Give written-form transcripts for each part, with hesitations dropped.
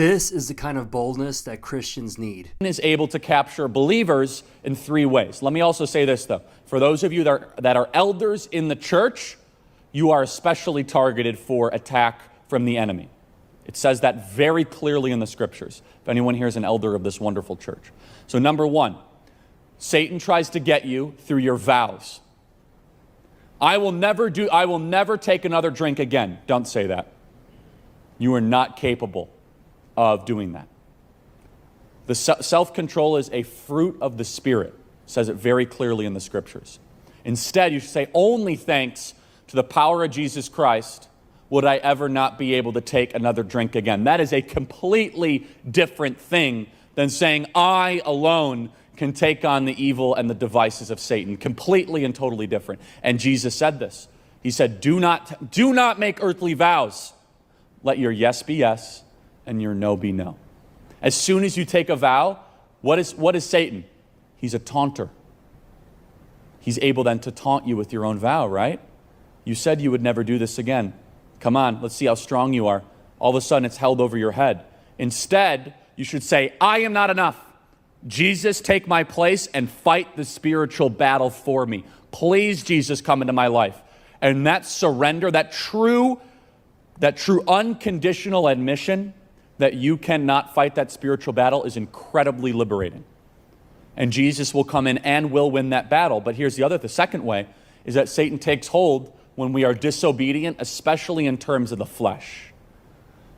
This is the kind of boldness that Christians need. Is able to capture believers in three ways. Let me also say this, though. For those of you that are elders in the church, you are especially targeted for attack from the enemy. It says that very clearly in the scriptures, if anyone here is an elder of this wonderful church. So number one, Satan tries to get you through your vows. I will never take another drink again. Don't say that. You are not capable of doing that. The self-control is a fruit of the Spirit. It says it very clearly in the scriptures. Instead, you should say, only thanks to the power of Jesus Christ would I ever not be able to take another drink again. That is a completely different thing than saying I alone can take on the evil and the devices of Satan. Completely and totally different. And Jesus said this. He said, do not make earthly vows. Let your yes be yes and your no be no. As soon as you take a vow, what is Satan? He's a taunter. He's able then to taunt you with your own vow, right? You said you would never do this again. Come on, let's see how strong you are. All of a sudden, it's held over your head. Instead, you should say, I am not enough. Jesus, take my place and fight the spiritual battle for me. Please, Jesus, come into my life. And that surrender, that true unconditional admission that you cannot fight that spiritual battle is incredibly liberating. And Jesus will come in and will win that battle. But here's the second way, is that Satan takes hold when we are disobedient, especially in terms of the flesh.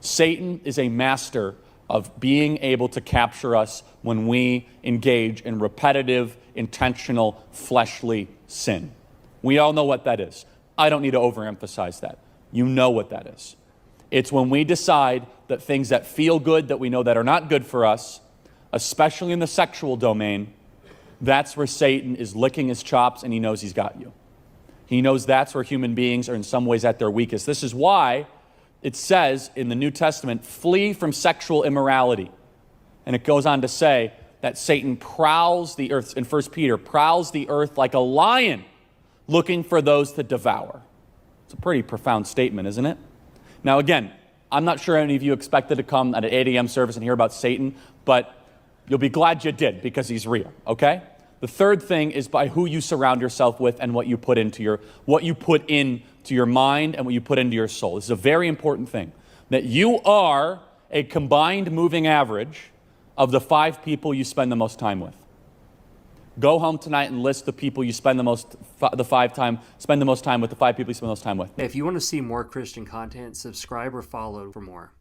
Satan is a master of being able to capture us when we engage in repetitive, intentional, fleshly sin. We all know what that is. I don't need to overemphasize that. You know what that is. It's when we decide that things that feel good, that we know that are not good for us, especially in the sexual domain, that's where Satan is licking his chops and he knows he's got you. He knows that's where human beings are in some ways at their weakest. This is why it says in the New Testament, flee from sexual immorality. And it goes on to say that Satan prowls the earth, in 1 Peter, prowls the earth like a lion looking for those to devour. It's a pretty profound statement, isn't it? Now again, I'm not sure any of you expected to come at an 8 a.m. service and hear about Satan, but you'll be glad you did because he's real, okay? The third thing is by who you surround yourself with and what you put into your mind and what you put into your soul. This is a very important thing, that you are a combined moving average of the 5 people you spend the most time with. Go home tonight and list the people you spend the most time with, the 5 people you spend the most time with. If you want to see more Christian content, subscribe or follow for more.